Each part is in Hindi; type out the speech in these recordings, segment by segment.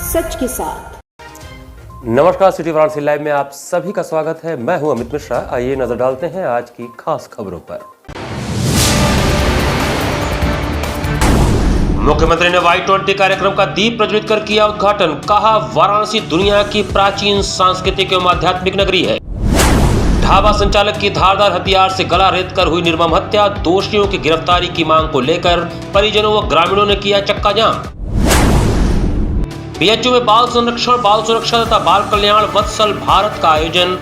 सच के साथ। नमस्कार, सिटी वाराणसी लाइव में आप सभी का स्वागत है। मैं हूं अमित मिश्रा। आइए नजर डालते हैं आज की खास खबरों पर। मुख्यमंत्री ने Y20 कार्यक्रम का दीप प्रज्वलित कर किया उद्घाटन। कहा, वाराणसी दुनिया की प्राचीन सांस्कृतिक एवं आध्यात्मिक नगरी है। ढाबा संचालक की धारदार हथियार से गला रेत कर हुई निर्मम हत्या। दोषियों की गिरफ्तारी की मांग को लेकर परिजनों व ग्रामीणों ने किया चक्का जाम। बीएचयू में बाल संरक्षण, बाल सुरक्षा तथा बाल कल्याण वत्सल भारत का आयोजन।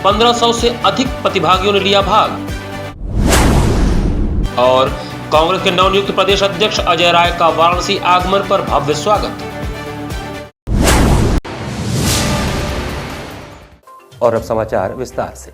1500 से अधिक प्रतिभागियों ने लिया भाग। और कांग्रेस के नवनियुक्त प्रदेश अध्यक्ष अजय राय का वाराणसी आगमन पर भव्य स्वागत। और अब समाचार विस्तार से।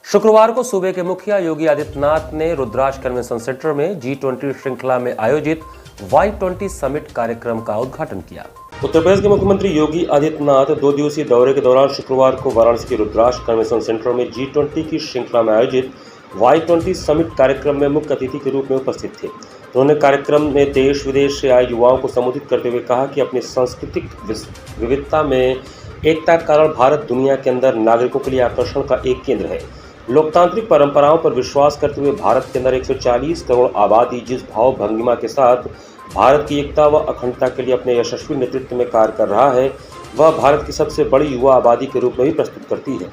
शुक्रवार को सूबे के मुखिया योगी आदित्यनाथ ने रुद्राक्ष कन्वेंशन सेंटर में G20 श्रृंखला में आयोजित Y20 समिट कार्यक्रम का उद्घाटन किया। उत्तर प्रदेश के मुख्यमंत्री योगी आदित्यनाथ 2 दिवसीय दौरे के दौरान शुक्रवार को वाराणसी के रुद्राक्ष कन्वेंशन सेंटर में G20 की श्रृंखला में आयोजित Y20 समिट कार्यक्रम में मुख्य अतिथि के रूप में उपस्थित थे। उन्होंने कार्यक्रम में देश विदेश से आए युवाओं को संबोधित करते हुए कहा कि अपनी सांस्कृतिक विविधता में एकता के कारण भारत दुनिया के अंदर नागरिकों के लिए आकर्षण का एक केंद्र है। लोकतांत्रिक परंपराओं पर विश्वास करते हुए भारत के अंदर 140 करोड़ आबादी जिस भाव भंगिमा के साथ भारत की एकता व अखंडता के लिए अपने यशस्वी नेतृत्व में कार्य कर रहा है, वह भारत की सबसे बड़ी युवा आबादी के रूप में भी प्रस्तुत करती है।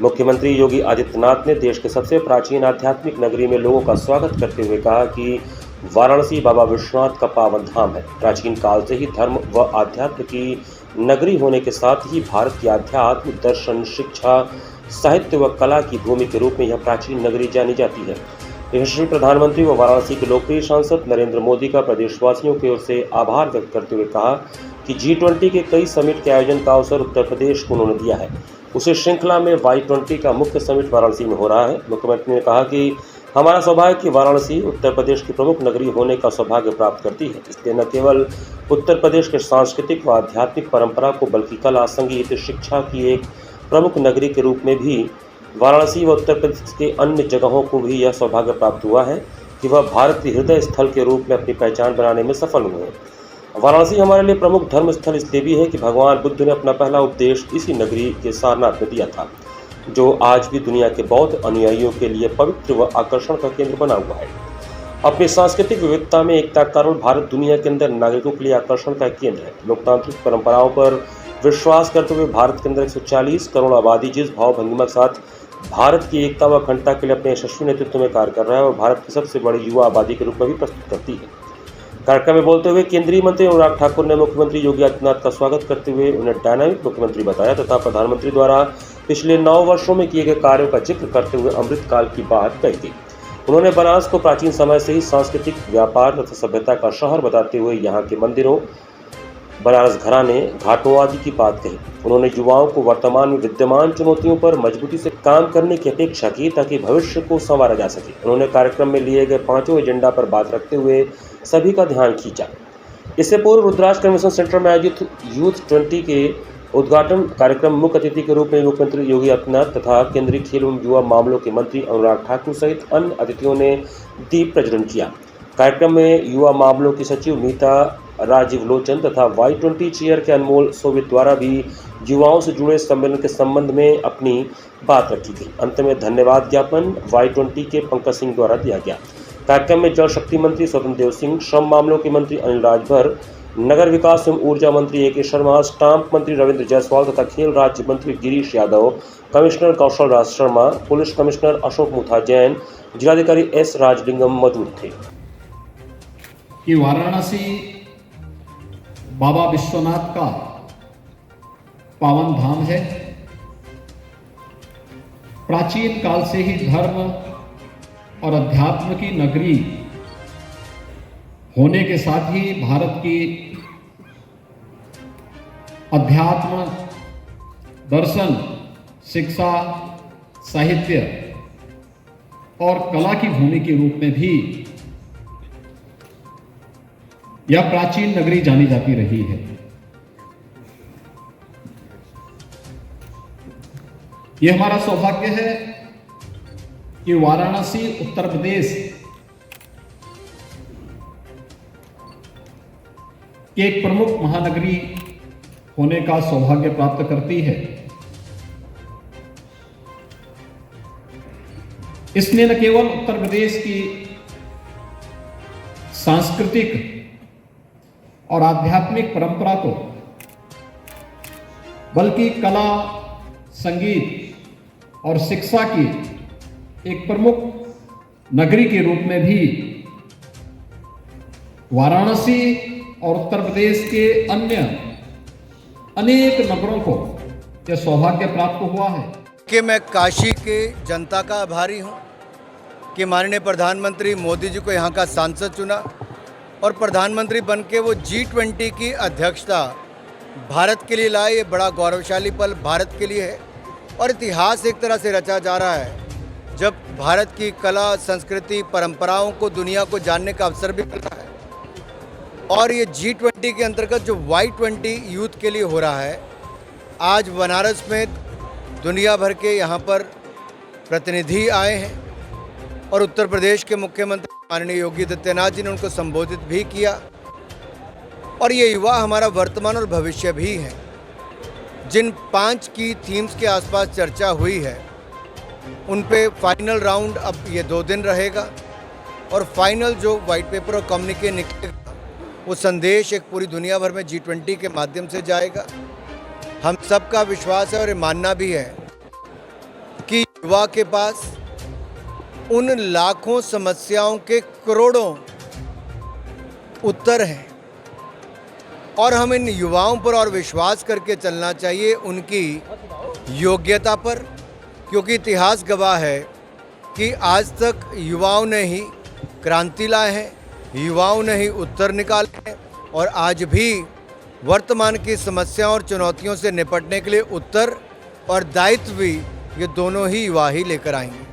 मुख्यमंत्री योगी आदित्यनाथ ने देश के सबसे प्राचीन आध्यात्मिक नगरी में लोगों का स्वागत करते हुए कहा कि वाराणसी बाबा विश्वनाथ का पावन धाम है। प्राचीन काल से ही धर्म व आध्यात्म की नगरी होने के साथ ही भारत की आध्यात्म, दर्शन, शिक्षा, साहित्य व कला की भूमि के रूप में यह प्राचीन नगरी जानी जाती है। यशस्वी प्रधानमंत्री व वाराणसी के लोकप्रिय सांसद नरेंद्र मोदी का प्रदेशवासियों की ओर से आभार व्यक्त करते हुए कहा कि G20 के कई समिट के आयोजन का अवसर उत्तर प्रदेश को उन्होंने दिया है। उसी श्रृंखला में Y20 का मुख्य समिट वाराणसी में हो रहा है। मुख्यमंत्री ने कहा कि हमारा सौभाग्य कि वाराणसी उत्तर प्रदेश की प्रमुख नगरी होने का सौभाग्य प्राप्त करती है। इसलिए न केवल उत्तर प्रदेश के सांस्कृतिक व आध्यात्मिक परंपरा को बल्कि कला, संगीत, शिक्षा की एक प्रमुख नगरी के रूप में भी वाराणसी व उत्तर प्रदेश के अन्य जगहों को भी यह सौभाग्य प्राप्त हुआ है कि वह भारत के हृदय स्थल के रूप में अपनी पहचान बनाने में सफल हुए हैं। वाराणसी हमारे लिए प्रमुख धर्म स्थल इसलिए भी है कि भगवान बुद्ध ने अपना पहला उपदेश इसी नगरी के सारनाथ में दिया था, जो आज भी दुनिया के बौद्ध अनुयायियों के लिए पवित्र व आकर्षण का केंद्र बना हुआ है। अपनी सांस्कृतिक विविधता में एकता के कारण भारत दुनिया के अंदर नागरिकों के लिए आकर्षण का केंद्र है। लोकतांत्रिक परंपराओं पर विश्वास करते हुए भारत के अंदर 140 करोड़ आबादी जिस भाव भंगिमा के साथ भारत की एकता व अखंडता के लिए अपने यशस्वी नेतृत्व में कार्य कर रहा है और भारत की सबसे बड़ी युवा आबादी के रूप में भी प्रस्तुत करती है। कार्यक्रम में बोलते हुए केंद्रीय मंत्री अनुराग ठाकुर ने मुख्यमंत्री योगी आदित्यनाथ का स्वागत करते हुए उन्हें डायनामिक मुख्यमंत्री बताया तथा प्रधानमंत्री द्वारा पिछले 9 वर्षों में किए गए कार्यों का जिक्र करते हुए अमृतकाल की बात कही थी। उन्होंने बनारस को प्राचीन समय से ही सांस्कृतिक, व्यापार तथा सभ्यता का शहर बताते हुए यहाँ के मंदिरों, बनारस घराने, घाटों आदि की बात कही। उन्होंने युवाओं को वर्तमान में विद्यमान चुनौतियों पर मजबूती से काम करने की अपेक्षा की ताकि भविष्य को संवारा जा सके। उन्होंने कार्यक्रम में लिए गए 5 एजेंडा पर बात रखते हुए सभी का ध्यान खींचा। इससे पूर्व रुद्राक्ष कन्वेंशन सेंटर में आयोजित यूथ 20 के उद्घाटन कार्यक्रम मुख्य अतिथि के रूप में मुख्यमंत्री योगी आदित्यनाथ तथा केंद्रीय खेल एवं युवा मामलों के मंत्री अनुराग ठाकुर सहित अन्य अतिथियों ने दीप प्रज्वलन किया। कार्यक्रम में युवा मामलों की सचिव नीता राजीव लोचन तथा Y20 चेयर के अनमोल सोवित द्वारा भी युवाओं से जुड़े सम्मेलन के संबंध में अपनी बात रखी गई। अंत में धन्यवाद ज्ञापन Y20 के पंकज सिंह द्वारा दिया गया। कार्यक्रम में जल शक्ति मंत्री स्वतंत्र देव सिंह, श्रम मामलों के मंत्री अनिल राजभर, नगर विकास एवं ऊर्जा मंत्री A.K. शर्मा, स्टाम्प मंत्री रविंद्र जायसवाल तथा खेल राज्य मंत्री Girish Yadav, commissioner Kaushal Raj Sharma, police commissioner Ashok Mutha Jain, जिलाधिकारी S. राजलिंगम मौजूद थे। कि वाराणसी बाबा विश्वनाथ का पावन धाम है। प्राचीन काल से ही धर्म और अध्यात्म की नगरी होने के साथ ही भारत की अध्यात्म, दर्शन, शिक्षा, साहित्य और कला की भूमि के रूप में भी यह प्राचीन नगरी जानी जाती रही है। यह हमारा सौभाग्य है कि वाराणसी उत्तर प्रदेश की एक प्रमुख महानगरी होने का सौभाग्य प्राप्त करती है। इसने न केवल उत्तर प्रदेश की सांस्कृतिक और आध्यात्मिक परंपरा को, बल्कि कला, संगीत और शिक्षा की एक प्रमुख नगरी के रूप में भी वाराणसी और उत्तर प्रदेश के अन्य अनेक नगरों को यह सौभाग्य प्राप्त हुआ है कि मैं काशी के जनता का आभारी हूं कि माननीय प्रधानमंत्री मोदी जी को यहां का सांसद चुना और प्रधानमंत्री बन के वो G20 की अध्यक्षता भारत के लिए लाए। ये बड़ा गौरवशाली पल भारत के लिए है और इतिहास एक तरह से रचा जा रहा है जब भारत की कला, संस्कृति, परंपराओं को दुनिया को जानने का अवसर भी मिल रहा है। और ये G20 के अंतर्गत जो Y20 यूथ के लिए हो रहा है, आज बनारस में दुनिया भर के यहाँ पर प्रतिनिधि आए हैं और उत्तर प्रदेश के मुख्यमंत्री माननीय योगी आदित्यनाथ जी ने उनको संबोधित भी किया। और ये युवा हमारा वर्तमान और भविष्य भी है। जिन 5 की थीम्स के आसपास चर्चा हुई है उन पे फाइनल राउंड अब ये 2 दिन रहेगा और फाइनल जो वाइट पेपर और कम्युनिके निकलेगा वो संदेश एक पूरी दुनिया भर में G20 के माध्यम से जाएगा। हम सबका विश्वास है और ये मानना भी है कि युवा के पास उन लाखों समस्याओं के करोड़ों उत्तर हैं और हम इन युवाओं पर और विश्वास करके चलना चाहिए, उनकी योग्यता पर, क्योंकि इतिहास गवाह है कि आज तक युवाओं ने ही क्रांति लाए हैं, युवाओं ने ही उत्तर निकाले हैं और आज भी वर्तमान की समस्याओं और चुनौतियों से निपटने के लिए उत्तर और दायित्व भी ये दोनों ही युवा ही लेकर आएंगे।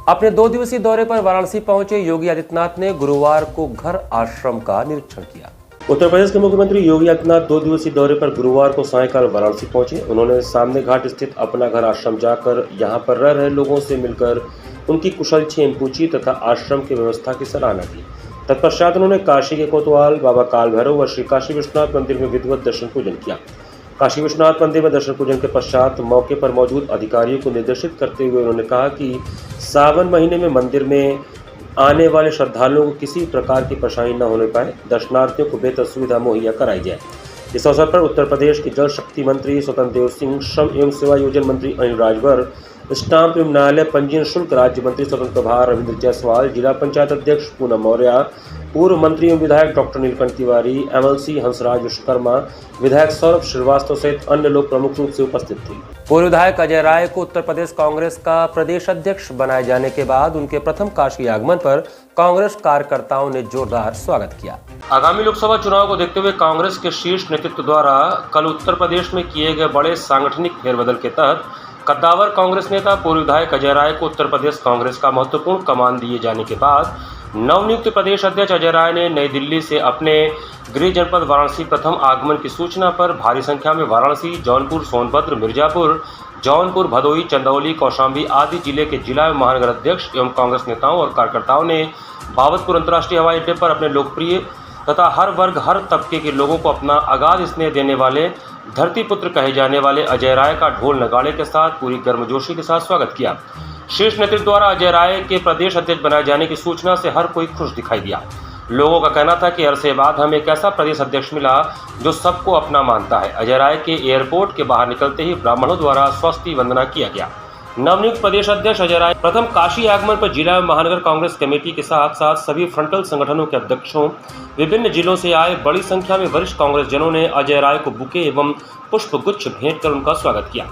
अपने 2 दिवसीय दौरे पर वाराणसी पहुंचे योगी आदित्यनाथ ने गुरुवार को घर आश्रम का निरीक्षण किया। उत्तर प्रदेश के मुख्यमंत्री योगी आदित्यनाथ 2 दिवसीय दौरे पर गुरुवार को सायंकाल वाराणसी पहुंचे। उन्होंने सामने घाट स्थित अपना घर आश्रम जाकर यहां पर रह रहे लोगों से मिलकर उनकी कुशलक्षेम पूछी तथा आश्रम की व्यवस्था की सराहना की। तत्पश्चात उन्होंने काशी के कोतवाल, बाबा काल भैरव व श्री काशी विश्वनाथ मंदिर में विधिवत दर्शन पूजन किया। काशी विश्वनाथ मंदिर में दर्शन पूजन के पश्चात मौके पर मौजूद अधिकारियों को निर्देशित करते हुए उन्होंने कहा कि सावन महीने में मंदिर में आने वाले श्रद्धालुओं को किसी प्रकार की परेशानी न होने पाए, दर्शनार्थियों को बेहतर सुविधा मुहैया कराई जाए। इस अवसर पर उत्तर प्रदेश के जल शक्ति मंत्री स्वतंत्र देव सिंह, श्रम एवं सेवा योजन मंत्री अनिल राजभर, स्टाम्प एवं न्यायालय पंजीयन शुल्क राज्य मंत्री स्वतंत्र प्रभार रविंद्र जायसवाल, जिला पंचायत अध्यक्ष पूनम मौर्य, पूर्व मंत्री एवं विधायक डॉक्टर नीलकंठ तिवारी, MLC हंसराज विश्वकर्मा, विधायक सौरभ श्रीवास्तव सहित अन्य लोग प्रमुख रूप से उपस्थित थे। पूर्व विधायक अजय राय को उत्तर प्रदेश कांग्रेस का प्रदेश अध्यक्ष बनाए जाने के बाद उनके प्रथम काशी आगमन पर कांग्रेस कार्यकर्ताओं ने जोरदार स्वागत किया। आगामी लोकसभा चुनाव को देखते हुए कांग्रेस के शीर्ष नेतृत्व द्वारा कल उत्तर प्रदेश में किए गए बड़े सांगठनिक फेरबदल के तहत कद्दावर कांग्रेस नेता पूर्व विधायक अजय राय को उत्तर प्रदेश कांग्रेस का महत्वपूर्ण कमान दिए जाने के बाद नवनियुक्त प्रदेश अध्यक्ष अजय राय ने नई दिल्ली से अपने गृह जनपद वाराणसी प्रथम आगमन की सूचना पर भारी संख्या में वाराणसी, जौनपुर, सोनभद्र, मिर्जापुर, जौनपुर, भदोही, चंदौली, कौशाम्बी आदि जिले के जिला एवं महानगर अध्यक्ष एवं कांग्रेस नेताओं और कार्यकर्ताओं ने बाबतपुर अंतर्राष्ट्रीय हवाई अड्डे पर अपने लोकप्रिय तथा हर वर्ग हर तबके के लोगों को अपना अगाध स्नेह देने वाले धरती पुत्र कहे जाने वाले अजय राय का ढोल नगाड़े के साथ पूरी गर्मजोशी के साथ स्वागत किया। शीर्ष नेतृत्व द्वारा अजय राय के प्रदेश अध्यक्ष बनाए जाने की सूचना से हर कोई खुश दिखाई दिया। लोगों का कहना था कि अरसे बाद हमें एक ऐसा प्रदेश अध्यक्ष मिला जो सबको अपना मानता है। अजय राय के एयरपोर्ट के बाहर निकलते ही ब्राह्मणों द्वारा स्वस्ति वंदना किया गया। नवनियुक्त प्रदेश अध्यक्ष अजय राय प्रथम काशी आगमन पर जिला एवं महानगर कांग्रेस कमेटी के साथ साथ सभी फ्रंटल संगठनों के अध्यक्षों, विभिन्न जिलों से आए बड़ी संख्या में वरिष्ठ कांग्रेस जनों ने अजय राय को बुके एवं पुष्प गुच्छ भेंट कर उनका स्वागत किया।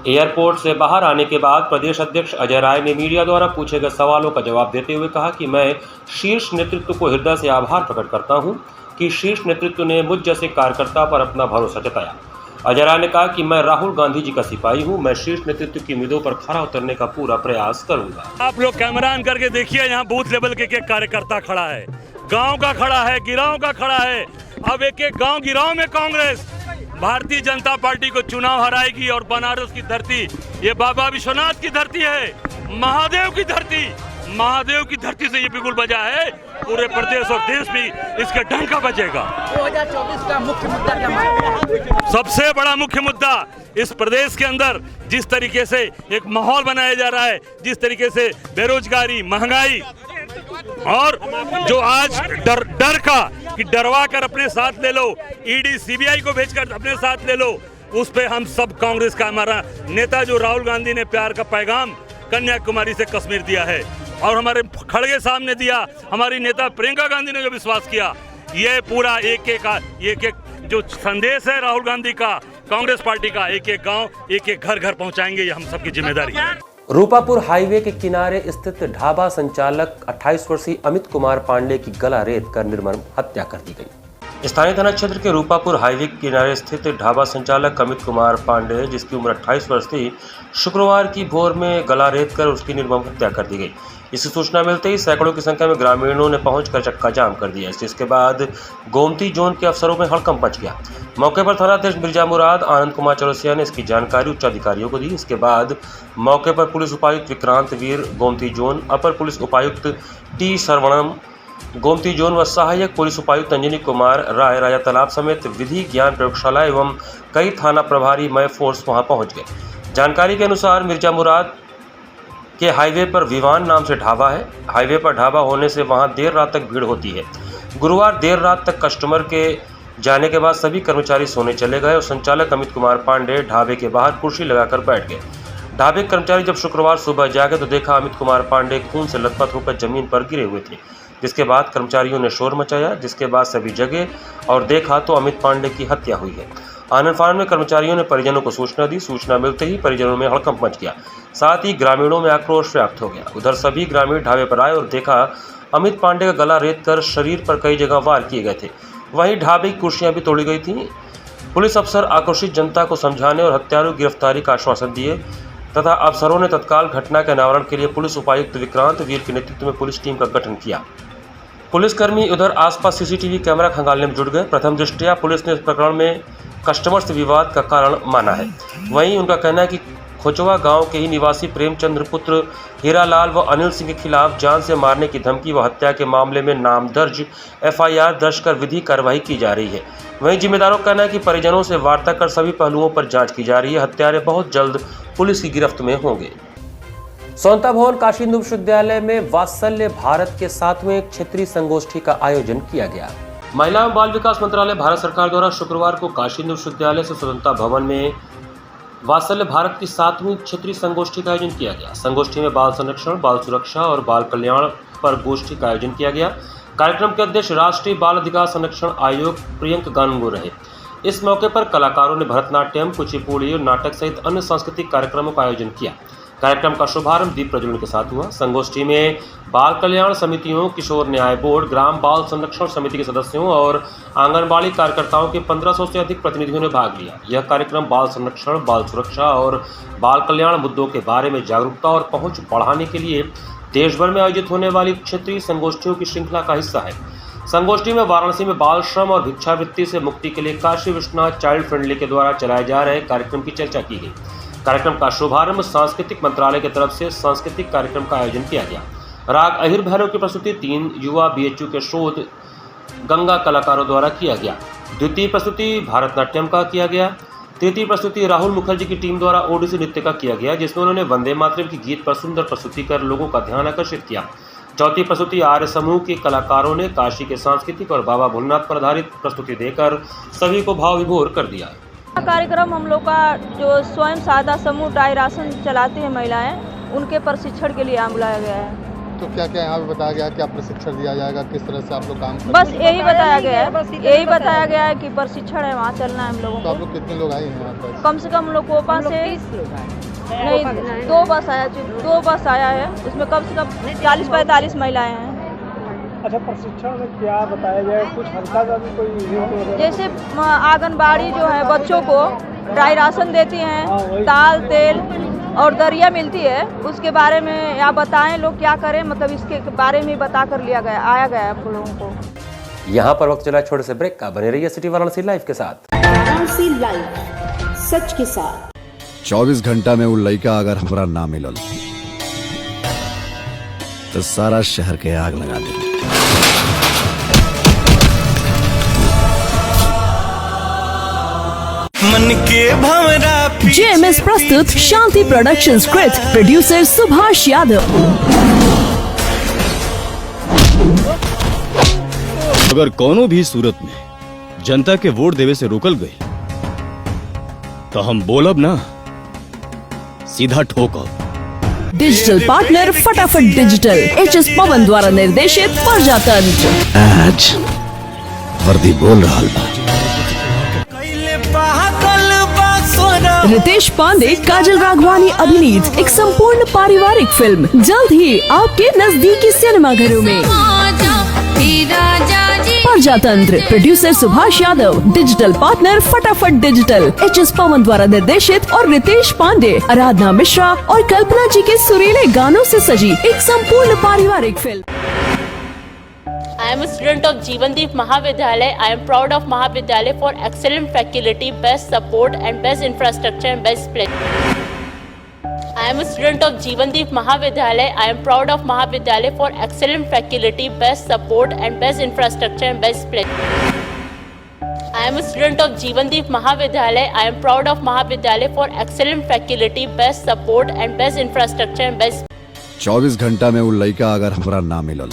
एयरपोर्ट से बाहर आने के बाद प्रदेश अध्यक्ष अजय राय ने मीडिया द्वारा पूछे गए सवालों का जवाब देते हुए कहा कि मैं शीर्ष नेतृत्व को हृदय से आभार प्रकट करता हूं कि शीर्ष नेतृत्व ने मुझ जैसे कार्यकर्ता पर अपना भरोसा जताया। अजय राय ने कहा कि मैं राहुल गांधी जी का सिपाही हूं, मैं शीर्ष नेतृत्व की उम्मीदों पर खरा उतरने का पूरा प्रयास करूंगा। आप लोग कैमरा ऑन करके देखिए, यहाँ बूथ लेवल के एक कार्यकर्ता खड़ा है, गांव का खड़ा है, गिराव का खड़ा है। अब एक एक गांव गिराव में कांग्रेस भारतीय जनता पार्टी को चुनाव हराएगी और बनारस की धरती ये बाबा विश्वनाथ की धरती है, महादेव की धरती। महादेव की धरती से ये बिगुल बजा है पूरे प्रदेश और देश भी इसके डंका बजेगा। 2024 का मुख्य मुद्दा क्या? सबसे बड़ा मुख्य मुद्दा इस प्रदेश के अंदर जिस तरीके से एक माहौल बनाया जा रहा है, जिस तरीके से बेरोजगारी, महंगाई और जो आज डर का कि डरवा कर अपने साथ ले लो, ईडी सीबीआई को भेजकर अपने साथ ले लो, उस पे हम सब कांग्रेस का, हमारा नेता जो राहुल गांधी ने प्यार का पैगाम कन्याकुमारी से कश्मीर दिया है और हमारे खड़गे सामने दिया, हमारी नेता प्रियंका गांधी ने जो विश्वास किया, ये पूरा एक एक जो संदेश है राहुल गांधी का, कांग्रेस पार्टी का, एक एक गांव, एक एक घर घर पहुंचाएंगे, ये हम सबकी जिम्मेदारी है। रूपापुर हाईवे के किनारे स्थित ढाबा संचालक 28 वर्षीय अमित कुमार पांडे की गला रेत कर निर्मम हत्या कर दी गई। स्थानीय थाना क्षेत्र के रूपापुर हाईवे के किनारे स्थित ढाबा संचालक अमित कुमार पांडे, जिसकी उम्र 28 वर्ष थी, शुक्रवार की भोर में गला रेत कर उसकी निर्मम हत्या कर दी गई। इसी सूचना मिलते ही सैकड़ों की संख्या में ग्रामीणों ने पहुंचकर चक्का जाम कर दिया, जिसके बाद गोमती जोन के अफसरों में हड़कंप मच गया। मौके पर थानाध्यक्ष मिर्जा मुराद आनंद कुमार चौरसिया ने इसकी जानकारी उच्च अधिकारियों को दी। इसके बाद मौके पर पुलिस उपायुक्त विक्रांत वीर गोमती जोन, अपर पुलिस उपायुक्त टी सरवणम गोमती जोन व सहायक पुलिस उपायुक्त अंजनी कुमार राय राजा तालाब समेत विधि ज्ञान प्रयोगशाला एवं कई थाना प्रभारी मय फोर्स वहां पहुंच गए। जानकारी के अनुसार मिर्जा मुराद के हाईवे पर विवान नाम से ढाबा है। हाईवे पर ढाबा होने से वहां देर रात तक भीड़ होती है। गुरुवार देर रात तक कस्टमर के जाने के बाद सभी कर्मचारी सोने चले गए और संचालक अमित कुमार पांडे ढाबे के बाहर कुर्सी लगाकर बैठ गए। ढाबे के कर्मचारी जब शुक्रवार सुबह जागे तो देखा अमित कुमार पांडे खून से लथपथ होकर जमीन पर गिरे हुए थे, जिसके बाद कर्मचारियों ने शोर मचाया, जिसके बाद सभी जगे और देखा तो अमित पांडे की हत्या हुई है। आनंद फानन में कर्मचारियों ने परिजनों को सूचना दी। सूचना मिलते ही परिजनों में हड़कंप मच गया, साथ ही ग्रामीणों में आक्रोश व्याप्त हो गया। उधर सभी ग्रामीण ढाबे पर आए और देखा अमित पांडे का गला रेत कर शरीर पर कई जगह वार किए गए थे। वहीं ढाबे की कुर्सियां भी तोड़ी गई थीं। पुलिस अफसर आक्रोशित जनता को समझाने और हत्यारों की गिरफ्तारी का आश्वासन दिए तथा अफसरों ने तत्काल घटना के अनावरण के लिए पुलिस उपायुक्त विक्रांत वीर के नेतृत्व में पुलिस टीम का गठन किया। पुलिसकर्मी उधर आसपास सीसीटीवी कैमरा खंगालने में जुट गए। प्रथम दृष्टया पुलिस ने इस प्रकरण में कस्टमर से विवाद का कारण माना है। वहीं उनका कहना है कि खोचवा गांव के ही निवासी प्रेमचंद्र पुत्र हीरालाल व अनिल सिंह के खिलाफ जान से मारने की धमकी व हत्या के मामले में नाम दर्ज एफआईआर दर्ज कर विधि कार्रवाई की जा रही है। वहीं जिम्मेदारों का कहना है कि परिजनों से वार्ता कर सभी पहलुओं पर जांच की जा रही है। हत्यारे बहुत जल्द पुलिस की गिरफ्त में होंगे। सौंता भवन काशी हिंदू विश्वविद्यालय में वात्सल्य भारत के 7वें क्षेत्रीय संगोष्ठी का आयोजन किया गया। महिला एवं बाल विकास मंत्रालय भारत सरकार द्वारा शुक्रवार को काशी हिंदू विश्वविद्यालय से स्वतंत्रता भवन में वात्सल्य भारत की 7वीं क्षेत्रीय संगोष्ठी का आयोजन किया गया। संगोष्ठी में बाल संरक्षण, बाल सुरक्षा और बाल कल्याण पर गोष्ठी का आयोजन किया गया। कार्यक्रम के अध्यक्ष राष्ट्रीय बाल अधिकार संरक्षण आयोग प्रियंक गांगू रहे। इस मौके पर कलाकारों ने भरतनाट्यम, कुचिपुड़ी और नाटक सहित अन्य सांस्कृतिक कार्यक्रमों का आयोजन किया। कार्यक्रम का शुभारंभ दीप प्रज्वलन के साथ हुआ। संगोष्ठी में बाल कल्याण समितियों, किशोर न्याय बोर्ड, ग्राम बाल संरक्षण समिति के सदस्यों और आंगनबाड़ी कार्यकर्ताओं के 1500 से अधिक प्रतिनिधियों ने भाग लिया। यह कार्यक्रम बाल संरक्षण, बाल सुरक्षा और बाल कल्याण मुद्दों के बारे में जागरूकता और पहुंच बढ़ाने के लिए देश भर में आयोजित होने वाली क्षेत्रीय संगोष्ठियों की श्रृंखला का हिस्सा है। संगोष्ठी में वाराणसी में बाल श्रम और भिक्षावृत्ति से मुक्ति के लिए काशी विश्वनाथ चाइल्ड फ्रेंडली के द्वारा चलाए जा रहे कार्यक्रम की चर्चा की गई। कार्यक्रम का शुभारंभ सांस्कृतिक मंत्रालय की तरफ से सांस्कृतिक कार्यक्रम का आयोजन किया गया। राग अहिर भैरव की प्रस्तुति 3 युवा बीएचयू के शोध गंगा कलाकारों द्वारा किया गया। द्वितीय प्रस्तुति भारतनाट्यम का किया गया। तृतीय प्रस्तुति राहुल मुखर्जी की टीम द्वारा ओडिसी नृत्य का किया गया, जिसमें उन्होंने वंदे मातरम की गीत पर सुंदर प्रस्तुति कर लोगों का ध्यान आकर्षित किया। चौथी प्रस्तुति आर्य समूह के कलाकारों ने काशी के सांस्कृतिक और बाबा भोलेनाथ पर आधारित प्रस्तुति देकर सभी को भाव विभोर कर दिया। कार्यक्रम हम लोग का जो स्वयं सहायता समूह ड्राई राशन चलाती हैं महिलाएं, उनके प्रशिक्षण के लिए बुलाया गया है। तो क्या क्या यहाँ पे बताया गया, क्या प्रशिक्षण दिया जाएगा, किस तरह से आप लोग काम करेंगे? बस यही बताया गया है कि प्रशिक्षण है, वहाँ चलना है हम लोगों को। तो आप लोग कितने लोग आए हैं यहाँ पर? कम से कम लोग कोपा से नहीं 2 बस आया है, उसमें कम से कम 40-45 महिलाएं हैं। अच्छा, प्रशिक्षण में क्या बताया जाए? कुछ हल्का सा भी कोई जैसे आंगनबाड़ी जो है बच्चों को ड्राई राशन देती हैं, दाल, तेल और दरिया मिलती है, उसके बारे में आप बताएं लोग क्या करें, मतलब इसके बारे में बता कर आया गया है आप लोगों को। यहाँ पर वक्त चला छोटे से ब्रेक का। बने रहिए सिटी वाराणसी लाइव के साथ। वाराणसी लाइव, सच के साथ। 24 घंटा में वो लड़का अगर हमरा ना मिलल तो सारा शहर के आग लगा दे। जेएमएस प्रस्तुत Shanti production script, producer Subhash Yadav. अगर कोनो भी सूरत में जनता के वोट देवे से रोकल गई तो हम बोलब ना, सीधा ठोकब। डिजिटल पार्टनर फटाफट डिजिटल, एचएस पवन द्वारा निर्देशित प्रजातंत्र। आज वर्दी बोल रहा बा। रितेश पांडे, काजल राघवानी अभिनीत एक संपूर्ण पारिवारिक फिल्म जल्द ही आपके नजदीकी सिनेमाघरों में। प्रजातंत्र, producer Subhash Yadav, digital partner फटाफट डिजिटल, एचएस पवन द्वारा निर्देशित और रितेश पांडे, आराधना मिश्रा और कल्पना जी के सुरीले गानों से सजी एक संपूर्ण पारिवारिक film. I am a student of Jeevandeep Mahavidyalaya. I am proud of Mahavidyalaya for excellent faculty, best support and best infrastructure and best place. I am a student of Jeevandeep Mahavidyalaya. I am proud of Mahavidyalaya for excellent faculty, best support and best infrastructure and best place. I am a student of Jeevandeep Mahavidyalaya. I am proud of Mahavidyalaya for excellent faculty, best support and best infrastructure and best. 24 घंटा में वो लड़का अगर हमरा ना मिलल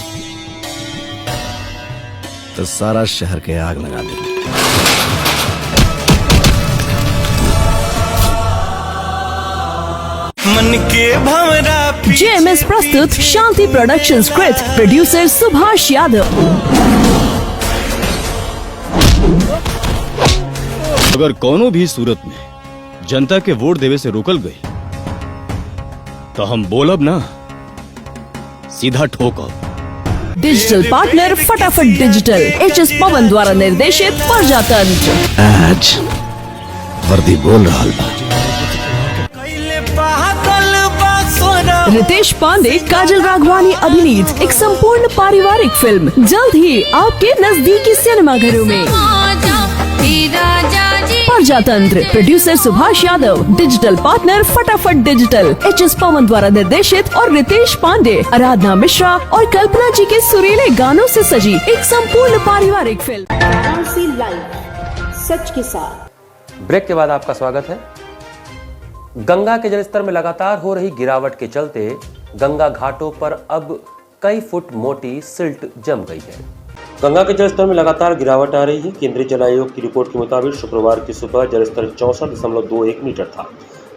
तो सारा शहर के आग लगा देंगे। जेएमएस प्रस्तुत Shanti production script, producer Subhash Yadav. अगर कोनो भी सूरत में जनता के वोट देवे से रोकल गई तो हम बोलब ना, सीधा ठोकब। डिजिटल पार्टनर फटाफट डिजिटल, एचएस पवन द्वारा निर्देशित प्रजातंत्र। आज वर्दी बोल रहा बा। रितेश पांडे, काजल राघवानी अभिनीत एक संपूर्ण पारिवारिक फिल्म जल्द ही आपके नजदीकी सिनेमाघरों में। प्रजातंत्र, producer Subhash Yadav, digital partner फटाफट डिजिटल, एचएस पवन द्वारा निर्देशित और रितेश पांडे, आराधना मिश्रा और कल्पना जी के सुरीले गानों से सजी एक संपूर्ण पारिवारिक फिल्म। लाइव, सच के साथ। ब्रेक के बाद आपका स्वागत है। गंगा के जलस्तर में लगातार हो रही गिरावट के चलते गंगा घाटों पर अब कई फुट मोटी सिल्ट जम गई है। गंगा के जलस्तर में लगातार गिरावट आ रही है। केंद्रीय जल आयोग की रिपोर्ट के मुताबिक शुक्रवार की सुबह जलस्तर 64.21 मीटर था।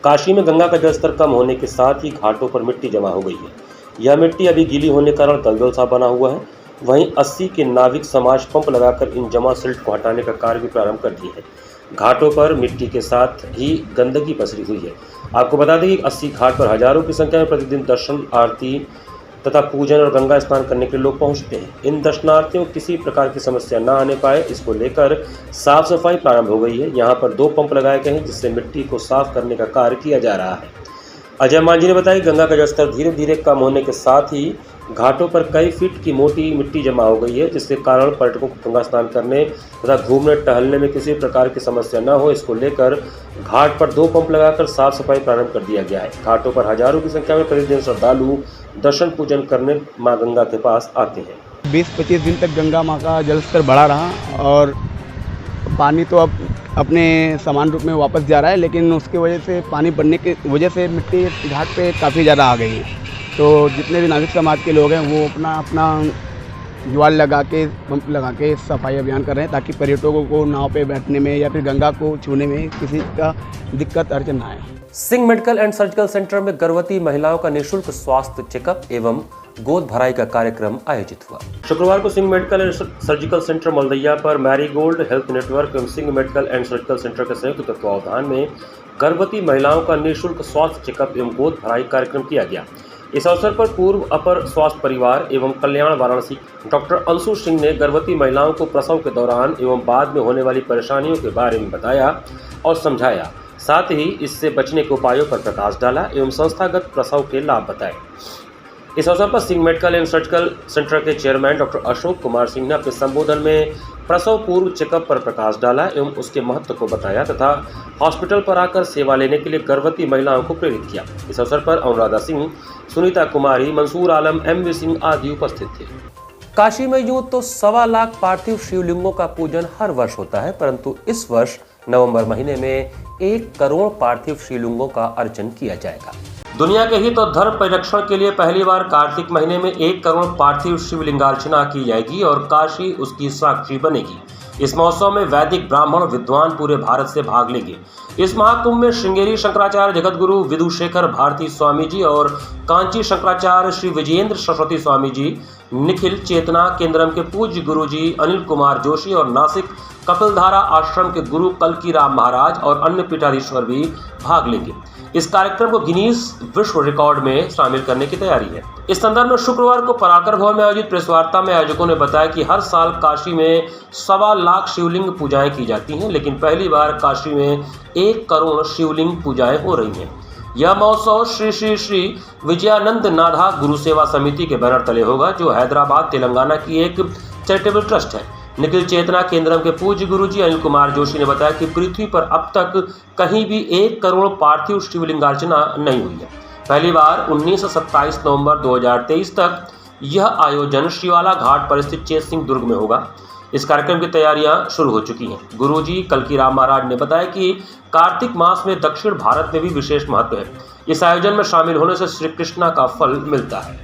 काशी में गंगा का जलस्तर कम होने के साथ ही घाटों पर मिट्टी जमा हो गई है। यह मिट्टी अभी गीली होने के कारण दलदल सा बना हुआ है। वहीं 80 के नाविक समाज पंप लगाकर इन जमा सिल्ट को हटाने का कार्य भी प्रारंभ कर दिए है। घाटों पर मिट्टी के साथ ही गंदगी पसरी हुई है। आपको बता दें कि 80 घाट पर हजारों की संख्या में प्रतिदिन दर्शन, आरती तथा पूजन और गंगा स्नान करने के लिए लोग पहुंचते हैं। इन दर्शनार्थियों को किसी प्रकार की समस्या न आने पाए, इसको लेकर साफ सफाई प्रारंभ हो गई है। यहां पर 2 पंप लगाए गए हैं जिससे मिट्टी को साफ करने का कार्य किया जा रहा है। अजय मांझी ने बताया कि गंगा का जलस्तर धीरे धीरे कम होने के साथ ही घाटों पर कई फीट की मोटी मिट्टी जमा हो गई है, जिसके कारण पर्यटकों को गंगा स्नान करने तथा घूमने टहलने में किसी प्रकार की समस्या न हो, इसको लेकर घाट पर 2 पंप लगाकर साफ सफाई प्रारंभ कर दिया गया है। घाटों पर हजारों की संख्या में प्रतिदिन श्रद्धालु दर्शन पूजन करने मां गंगा के पास आते हैं। 20-25 दिन तक गंगा मां का जलस्तर बढ़ा रहा और पानी तो अब अपने समान रूप में वापस जा रहा है, लेकिन उसकी वजह से पानी बढ़ने की वजह से मिट्टी घाट पे काफ़ी ज़्यादा आ गई है। तो जितने भी नाविक समाज के लोग हैं वो अपना अपना जुआल लगा के, पंप लगा के सफाई अभियान कर रहे हैं ताकि पर्यटकों को नाव पे बैठने में या फिर गंगा को छूने में किसी का दिक्कत अर्चन ना आए। Singh medical and surgical centre में गर्भवती महिलाओं का निःशुल्क स्वास्थ्य चेकअप एवं गोद भराई का कार्यक्रम आयोजित हुआ। शुक्रवार को Singh medical and surgical centre Maldahiya पर मैरीगोल्ड हेल्थ नेटवर्क एवं Singh medical and surgical centre के संयुक्त तत्वावधान में गर्भवती महिलाओं का निःशुल्क स्वास्थ्य चेकअप एवं गोद भराई कार्यक्रम किया गया। इस अवसर पर पूर्व अपर स्वास्थ्य परिवार एवं कल्याण वाराणसी डॉक्टर अंशु सिंह ने गर्भवती महिलाओं को प्रसव के दौरान एवं बाद में होने वाली परेशानियों के बारे में बताया और समझाया। साथ ही इससे बचने के उपायों पर प्रकाश डाला एवं संस्थागत प्रसव के लाभ बताए। इस अवसर पर Singh medical and surgical centre के चेयरमैन डॉक्टर अशोक कुमार सिंह ने अपने संबोधन में प्रसव पूर्व चेकअप पर प्रकाश डाला एवं उसके महत्व को बताया तथा हॉस्पिटल पर आकर सेवा लेने के लिए गर्भवती महिलाओं को प्रेरित किया। इस अवसर पर अनुराधा सिंह, सुनीता कुमारी, मंसूर आलम, एम.वी. सिंह आदि उपस्थित थे। काशी में यूं तो 1.25 लाख पार्थिव शिवलिंगों का पूजन हर वर्ष होता है, परंतु इस वर्ष नवंबर महीने में 1 करोड़ पार्थिव शिवलिंगों का अर्चन किया जाएगा। दुनिया के हित और धर्म परिरक्षण के लिए पहली बार कार्तिक महीने में 1 करोड़ पार्थिव शिवलिंगार्चना की जाएगी और काशी उसकी साक्षी बनेगी। इस महोत्सव में वैदिक ब्राह्मण विद्वान पूरे भारत से भाग लेंगे। इस महाकुंभ में श्रृंगेरी शंकराचार्य जगतगुरु विदुशेखर भारती स्वामी जी और कांची शंकराचार्य श्री विजयेंद्र सरस्वती स्वामी जी, निखिल चेतना केंद्रम के पूज्य गुरु जी अनिल कुमार जोशी और नासिक कपिलधारा आश्रम के गुरु कल्की राम महाराज और अन्य पीठाधीश्वर भी भाग लेंगे। इस कार्यक्रम को गिनीज विश्व रिकॉर्ड में शामिल करने की तैयारी है। इस संदर्भ में शुक्रवार को पराकर भवन में आयोजित प्रेस वार्ता में आयोजकों ने बताया कि हर साल काशी में 1.25 लाख शिवलिंग पूजाएं की जाती हैं, लेकिन पहली बार काशी में 1 करोड़ शिवलिंग पूजाएं हो रही हैं। यह महोत्सव श्री श्री श्री विजयानंद नाधा गुरु सेवा समिति के बैनर तले होगा, जो हैदराबाद तेलंगाना की एक चैरिटेबल ट्रस्ट है। निखिल चेतना केंद्रम के पूज्य गुरुजी अनिल कुमार जोशी ने बताया कि पृथ्वी पर अब तक कहीं भी 1 करोड़ पार्थिव शिवलिंगार्चना नहीं हुई है। पहली बार 19 से 27 नवंबर 2023 तक यह आयोजन शिवाला घाट पर स्थित चेत सिंह दुर्ग में होगा। इस कार्यक्रम की तैयारियां शुरू हो चुकी हैं। गुरुजी कल्की राम महाराज ने बताया कि कार्तिक मास में दक्षिण भारत में भी विशेष महत्व है। इस आयोजन में शामिल होने से श्री कृष्णा का फल मिलता है।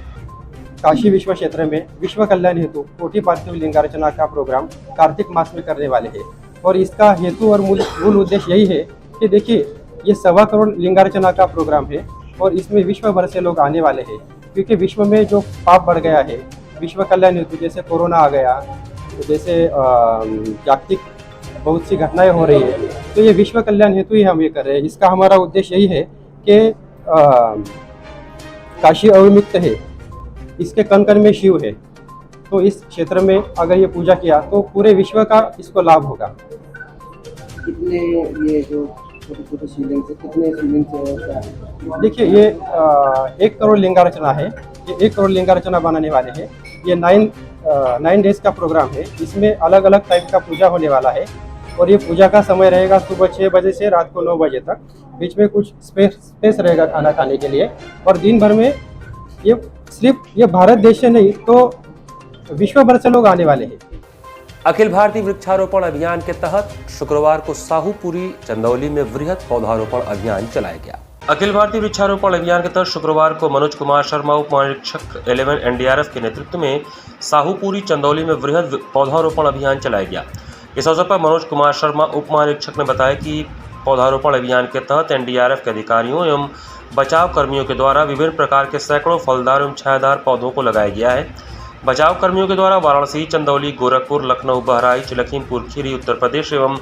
काशी विश्व क्षेत्र में विश्व कल्याण हेतु कोटि पार्थिव लिंगार्चना का प्रोग्राम कार्तिक मास में करने वाले हैं और इसका हेतु और मूल उद्देश्य यही है कि देखिए, ये 1.25 करोड़ लिंगार्चना का प्रोग्राम है और इसमें विश्व भर से लोग आने वाले हैं, क्योंकि विश्व में जो पाप बढ़ गया है विश्व कल्याण हेतु, जैसे कोरोना आ गया, जैसे जागतिक बहुत सी घटनाएं हो रही है, तो ये विश्व कल्याण हेतु ही हम ये कर रहे हैं। इसका हमारा उद्देश्य यही है कि काशी अविमुक्त है, इसके कण कण में शिव है, तो इस क्षेत्र में अगर ये पूजा किया तो पूरे विश्व का इसको लाभ होगा। कितने ये जो छोटे शिवलिंग से कितने शिवलिंग से? देखिए, ये 1 करोड़ लिंगार्चना है। ये 1 करोड़ लिंगार्चना बनाने वाले हैं। ये 9 डेज का प्रोग्राम है। इसमें अलग अलग टाइप का पूजा होने वाला है और ये पूजा का समय रहेगा सुबह 6 बजे से रात को 9 बजे तक। बीच में कुछ स्पेस रहेगा खाना खाने के लिए और दिन भर में ये सिर्फ ये भारत देश से नहीं तो विश्व भर से लोग आने वाले हैं। अखिल भारतीय वृक्षारोपण अभियान के तहत शुक्रवार को साहूपुरी चंदौली में वृहद पौधारोपण अभियान चलाया गया। अखिल भारतीय वृक्षारोपण अभियान के तहत शुक्रवार को मनोज कुमार शर्मा उप महानिरीक्षक 11 NDRF के नेतृत्व में साहूपुरी चंदौली में वृहद पौधारोपण अभियान चलाया गया। इस अवसर पर मनोज कुमार शर्मा उप महानिरीक्षक ने बताया कि पौधारोपण अभियान के तहत NDRF के अधिकारियों एवं बचाव कर्मियों के द्वारा विभिन्न प्रकार के सैकड़ों फलदार एवं छायादार पौधों को लगाया गया है। बचाव कर्मियों के द्वारा वाराणसी, चंदौली, गोरखपुर, लखनऊ, बहराइच, लखीमपुर खीरी उत्तर प्रदेश एवं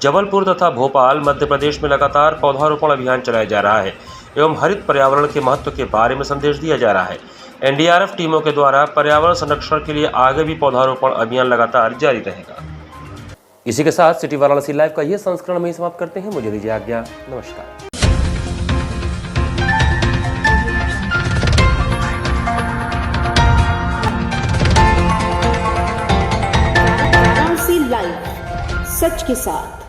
जबलपुर तथा भोपाल मध्य प्रदेश में लगातार पौधारोपण अभियान चलाया जा रहा है एवं हरित पर्यावरण के महत्व के बारे में संदेश दिया जा रहा है। NDRF टीमों के द्वारा पर्यावरण संरक्षण के लिए आगे भी पौधारोपण अभियान लगातार जारी रहेगा। इसी के साथ सिटी वाराणसी लाइव का यह संस्करण में समाप्त करते हैं। मुझे दीजिए आज्ञा। नमस्कार। लाइव, सच के साथ।